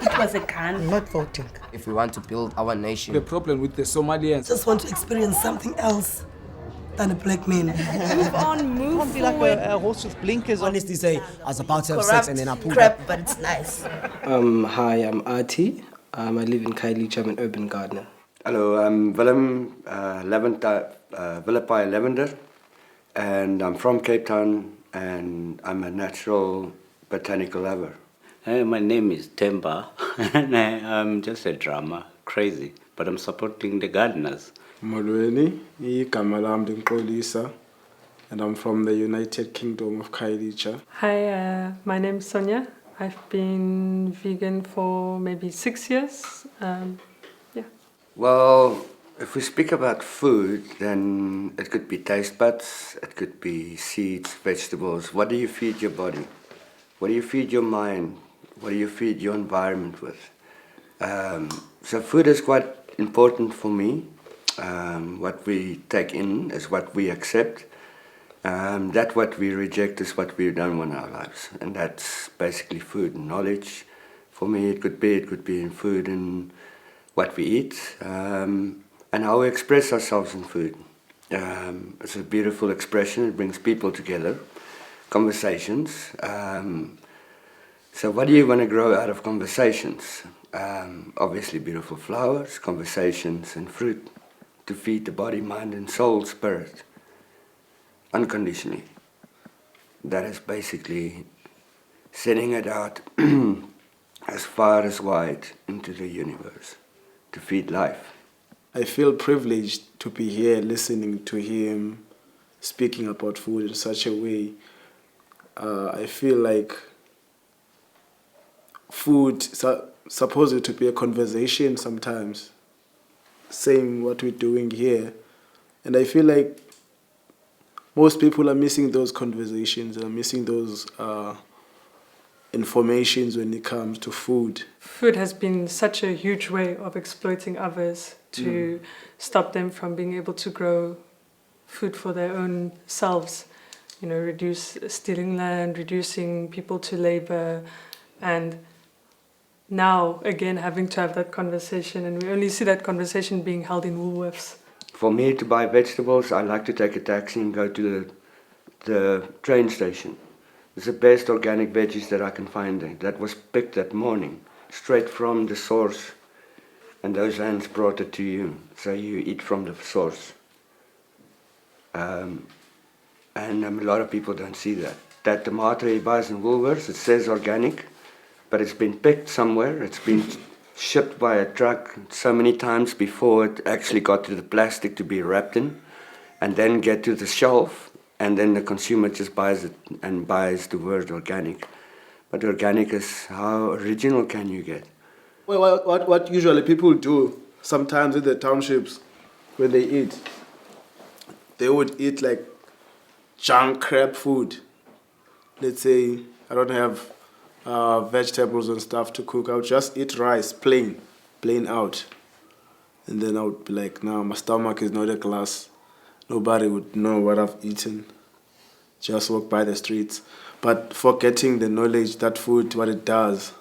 It was a gun. I'm not voting. If we want to build our nation. The problem with the Somalians. Just want to experience something else than a black man. Move on, move Can't be like forward. a horse with blinkers on. Honestly say, I was about to have Corrupt sex and then I pulled crap, up. but it's nice. Hi, I'm Artie. I live in Khayelitsha. I'm an urban gardener. Hello, I'm Willem Willipay Lavender, and I'm from Cape Town, and I'm a natural botanical lover. Hey, my name is Temba, and I'm just a drummer, crazy, but I'm supporting the gardeners. Molweni, igama lam ndinxolisa, and I'm from the United Kingdom of Khayelitsha. Hi, my name is Sonia. I've been vegan for maybe 6 years. Well, if we speak about food, then it could be taste buds, it could be seeds, vegetables. What do you feed your body? What do you feed your mind? What do you feed your environment with? So food is quite important for me. What we take in is what we accept. That what we reject is what we don't want in our lives. And that's basically food and knowledge. For me, it could be in food and what we eat, and how we express ourselves in food. It's a beautiful expression. It brings people together, conversations. So what do you want to grow out of conversations? Obviously beautiful flowers, conversations and fruit to feed the body, mind and soul, spirit, unconditionally. That is basically sending it out as far as wide into the universe to feed life. I feel privileged to be here listening to him speaking about food in such a way. I feel like food is supposed to be a conversation sometimes, saying what we're doing here. And I feel like most people are missing those conversations, are missing those informations when it comes to food. Food has been such a huge way of exploiting others to stop them from being able to grow food for their own selves. You know, reduce stealing land, reducing people to labor, and now again having to have that conversation, and we only see that conversation being held in Woolworths. For me to buy vegetables, I like to take a taxi and go to the train station. It's the best organic veggies that I can find there. That was picked that morning, straight from the source, and those hands brought it to you, so you eat from the source. And a lot of people don't see that. That tomato he buys in Woolworths, it says organic, but it's been picked somewhere, it's been shipped by a truck so many times before it actually got to the plastic to be wrapped in, and then get to the shelf, and then the consumer just buys it and buys the word organic. But organic is, how original can you get? Well, what usually people do sometimes in the townships when they eat, they would eat like junk crap food. Let's say I don't have vegetables and stuff to cook. I would just eat rice, plain out. And then I would be like, no, my stomach is not a glass. Nobody would know what I've eaten. Just walk by the streets. But forgetting the knowledge that food, what it does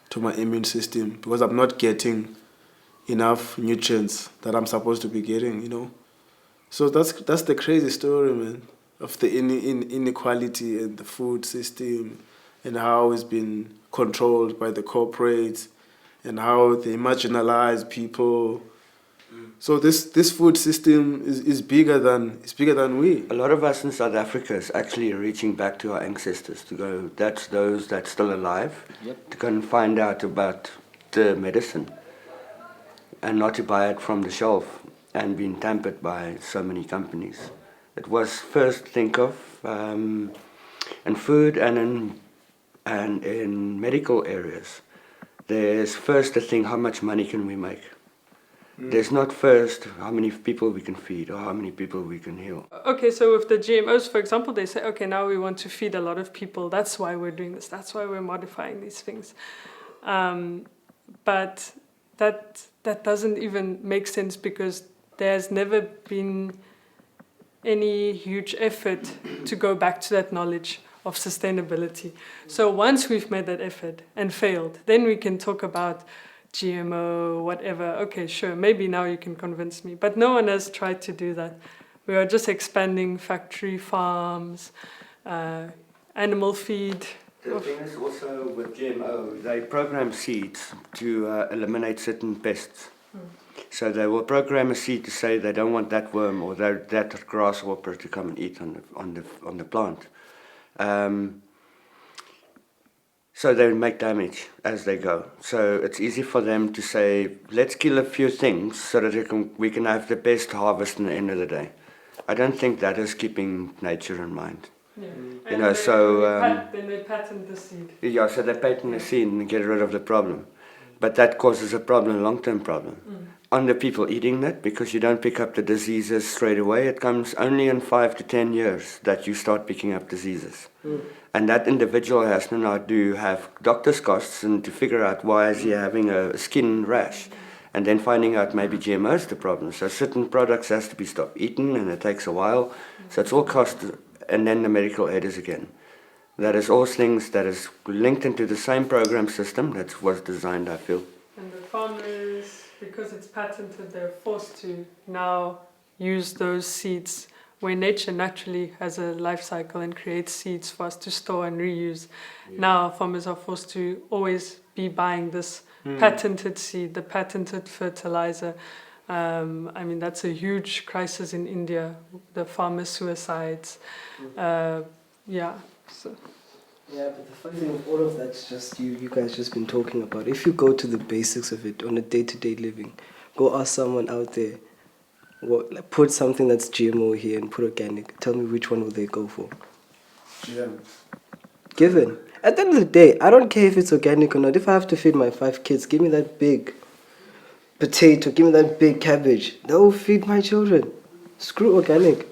to my immune system, because I'm not getting enough nutrients that I'm supposed to be getting, you know. So that's the crazy story, man, of the inequality in the food system and how it's been controlled by the corporates and how they marginalize people. So this food system is bigger than we. A lot of us in South Africa is actually reaching back to our ancestors to go, that's those that's still alive, to go and find out about the medicine and not to buy it from the shelf and being tampered by so many companies. It was first think of in food and in medical areas. There's first the thing, how much money can we make? There's not first how many people we can feed or how many people we can heal. Okay, so with the GMOs, for example, they say, okay, now we want to feed a lot of people. That's why we're doing this. That's why we're modifying these things. But that doesn't even make sense because there's never been any huge effort to go back to that knowledge of sustainability. So once we've made that effort and failed, then we can talk about GMO, whatever. Okay, sure, maybe now you can convince me. But no one has tried to do that. We are just expanding factory farms, animal feed. The thing is also with GMO, they program seeds to eliminate certain pests. So they will program a seed to say they don't want that worm or that grasshopper to come and eat on the plant. So they make damage as they go. So it's easy for them to say, let's kill a few things so that we can have the best harvest in the end of the day. I don't think that is keeping nature in mind. Yeah. You know, so then they patent the seed. yeah, so they patent the seed and get rid of the problem, but that causes a problem, long-term problem, on the people eating that, because you don't pick up the diseases straight away. It comes only in 5 to 10 years that you start picking up diseases, and that individual has to now have doctor's costs and to figure out why is he having a skin rash. And then finding out maybe GMO is the problem. So certain products has to be stopped eaten, and it takes a while. So it's all cost, and then the medical aid is again. That is all things that is linked into the same program system that was designed, I feel. And the farmers, because it's patented, they're forced to now use those seeds where nature naturally has a life cycle and creates seeds for us to store and reuse. Yeah. Now farmers are forced to always be buying this patented seed, the patented fertilizer. I mean, that's a huge crisis in India, the farmer suicides. Yeah. So. Yeah, but the funny thing of all of that's just you guys just been talking about. If you go to the basics of it on a day-to-day living, go ask someone out there, put something that's GMO here and put organic. Tell me which one will they go for? GM. Given. At the end of the day, I don't care if it's organic or not. If I have to feed my 5 kids, give me that big potato, give me that big cabbage. That will feed my children. Screw organic.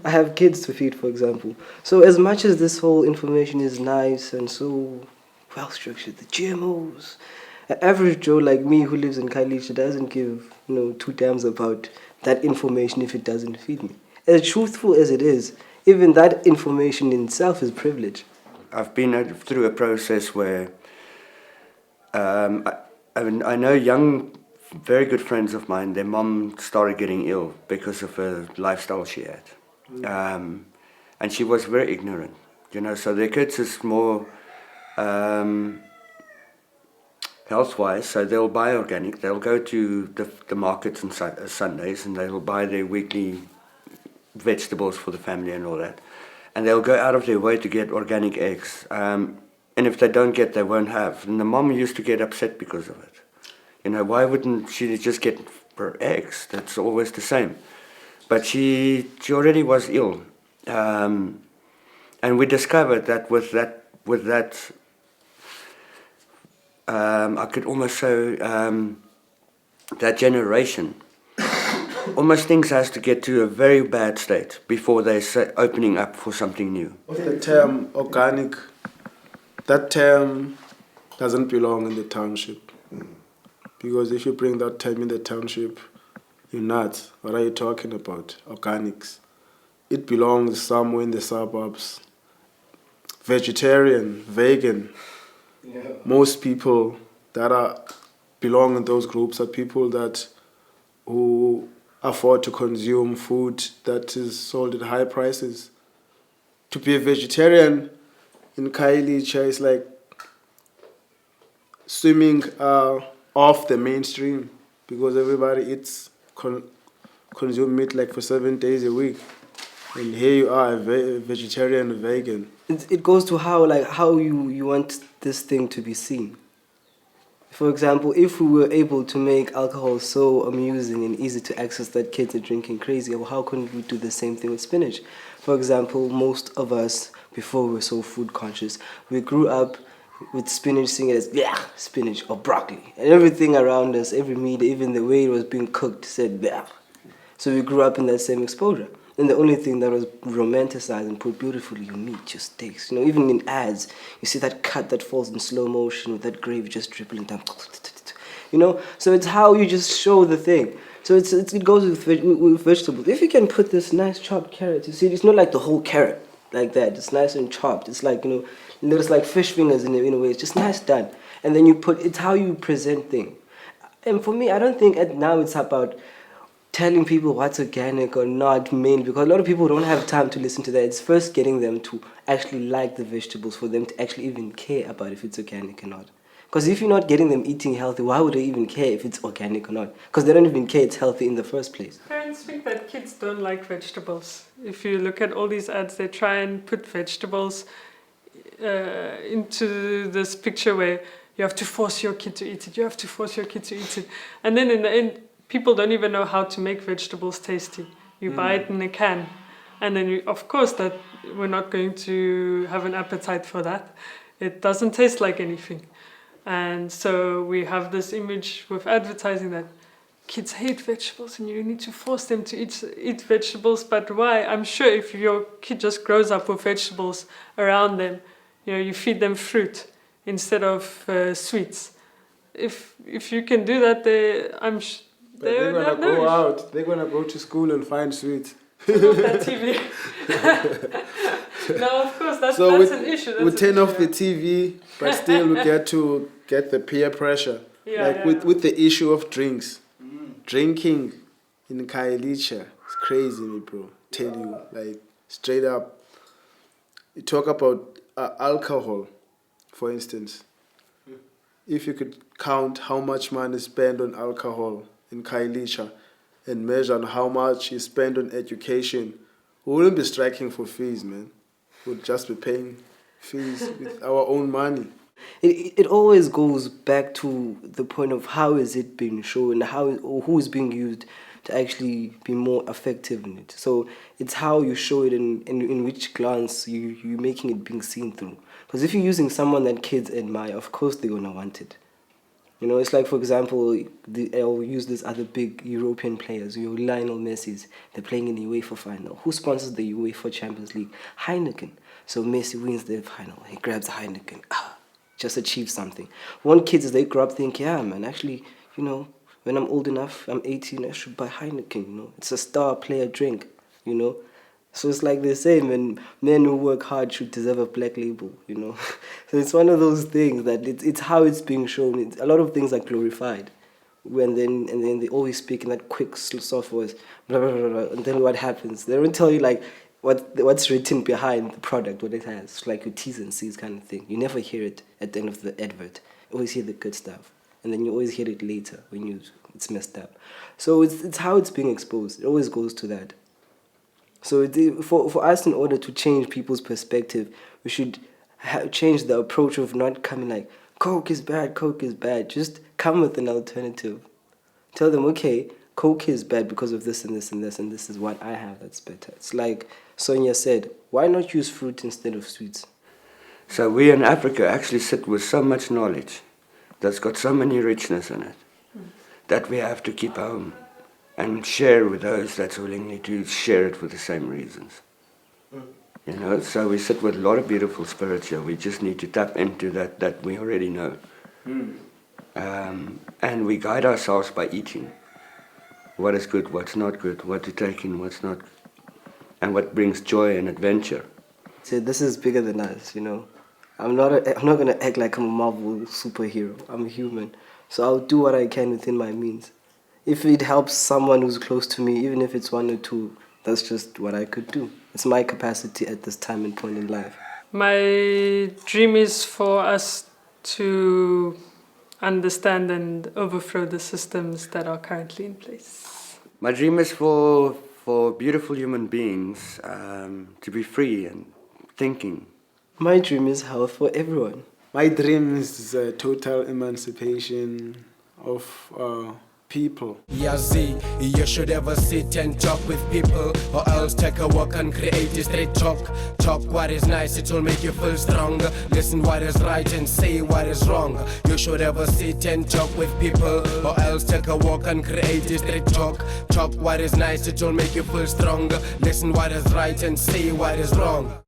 I have kids to feed, for example. So as much as this whole information is nice and so well structured, the GMOs, an average Joe like me who lives in Khayelitsha doesn't give 2 damns about that information if it doesn't feed me. As truthful as it is, even that information in itself is privilege. I've been through a process where I know young, very good friends of mine, their mom started getting ill because of a lifestyle she had. And she was very ignorant, so their kids is more health-wise, so they'll buy organic, they'll go to the markets on Sundays and they'll buy their weekly vegetables for the family and all that. And they'll go out of their way to get organic eggs. And if they don't get, they won't have. And the mom used to get upset because of it. Why wouldn't she just get her eggs? That's always the same. But she already was ill. And we discovered that with that I could almost say that generation, almost things has to get to a very bad state before they say opening up for something new. The term organic, that term doesn't belong in the township. Because if you bring that term in the township, you're nuts. What are you talking about? Organics. It belongs somewhere in the suburbs. Vegetarian, vegan. Yeah. Most people that belong in those groups are people who afford to consume food that is sold at high prices. To be a vegetarian in Khayelitsha is like swimming off the mainstream because everybody eats, consume meat like for 7 days a week. And here you are, a vegetarian, vegan. It goes to how you want this thing to be seen. For example, if we were able to make alcohol so amusing and easy to access that kids are drinking crazy, well, how couldn't we do the same thing with spinach? For example, most of us, before we were so food conscious, we grew up with spinach seeing it as spinach or broccoli. And everything around us, every meat, even the way it was being cooked, said bleh. So we grew up in that same exposure. And the only thing that was romanticized and put beautifully, your meat, your steaks. Even in ads, you see that cut that falls in slow motion with that gravy just dribbling down. So it's how you just show the thing. So it goes with vegetables. If you can put this nice chopped carrot, you see, it's not like the whole carrot. like that. It's nice and chopped. It's like, it's like fish fingers in a way. It's just nice done. And then it's how you present things. And for me, I don't think now it's about telling people what's organic or not mainly, because a lot of people don't have time to listen to that. It's first getting them to actually like the vegetables for them to actually even care about if it's organic or not. Because if you're not getting them eating healthy, why would they even care if it's organic or not? Because they don't even care it's healthy in the first place. Parents think that kids don't like vegetables. If you look at all these ads, they try and put vegetables into this picture where you have to force your kid to eat it. You have to force your kid to eat it. And then in the end, people don't even know how to make vegetables tasty. You buy it in a can. And then, of course, that we're not going to have an appetite for that. It doesn't taste like anything. And so we have this image with advertising that kids hate vegetables and you need to force them to eat vegetables. But why? I'm sure if your kid just grows up with vegetables around them, you feed them fruit instead of sweets. If you can do that, they're gonna go out. They're gonna go to school and find sweets. Off that TV. No, of course, that's an issue. We turn off the TV, but still we get to get the peer pressure. With the issue of drinks. Drinking in Khayelitsha is crazy, me bro. Tell you, like, straight up. You talk about alcohol, for instance. If you could count how much money is spent on alcohol in Khayelitsha and measure on how much is spent on education, we wouldn't be striking for fees, man. We'd just be paying fees with our own money. It always goes back to the point of how is it being shown, or who is being used to actually be more effective in it. So it's how you show it in which glance you're making it being seen through. Because if you're using someone that kids admire, of course they're going to want it. It's like, for example, I'll use these other big European players, your Lionel Messi's. They're playing in the UEFA final. Who sponsors the UEFA Champions League? Heineken. So Messi wins the final. He grabs Heineken. Just achieve something. One kids, they grow up thinking, yeah, man, actually, when I'm old enough, I'm 18, I should buy Heineken, It's a star player drink, So it's like they say, man, men who work hard should deserve a black label, So it's one of those things that it's how it's being shown. A lot of things are glorified. And then they always speak in that quick, soft voice, blah, blah, blah, blah. And then what happens? They don't tell you, like, what's written behind the product, what it has. It's like your T's and C's kind of thing. You never hear it at the end of the advert. You always hear the good stuff. And then you always hear it later when it's messed up. So it's how it's being exposed. It always goes to that. So for us, in order to change people's perspective, we should change the approach of not coming like, Coke is bad, Coke is bad. Just come with an alternative. Tell them, okay, Coke is bad because of this and this and this, and this is what I have that's better. It's like Sonia said, why not use fruit instead of sweets? So we in Africa actually sit with so much knowledge that's got so many richness in it that we have to keep home and share with those that's willing to share it for the same reasons. So we sit with a lot of beautiful spirits here. We just need to tap into that we already know. And we guide ourselves by eating. What is good, what's not good, what to take in, what's not, and what brings joy and adventure. So this is bigger than us, I'm not going to act like I'm a Marvel superhero. I'm a human. So I'll do what I can within my means. If it helps someone who's close to me, even if it's one or two, that's just what I could do. It's my capacity at this time and point in life. My dream is for us to understand and overthrow the systems that are currently in place. My dream is for beautiful human beings to be free and thinking. My dream is health for everyone. My dream is total emancipation of people. Yazi, you should ever sit and talk with people, or else take a walk and create a straight talk. Talk what is nice, it will make you feel stronger. Listen what is right and say what is wrong. You should ever sit and talk with people, or else take a walk and create a straight talk. Talk what is nice, it will make you feel stronger. Listen what is right and say what is wrong.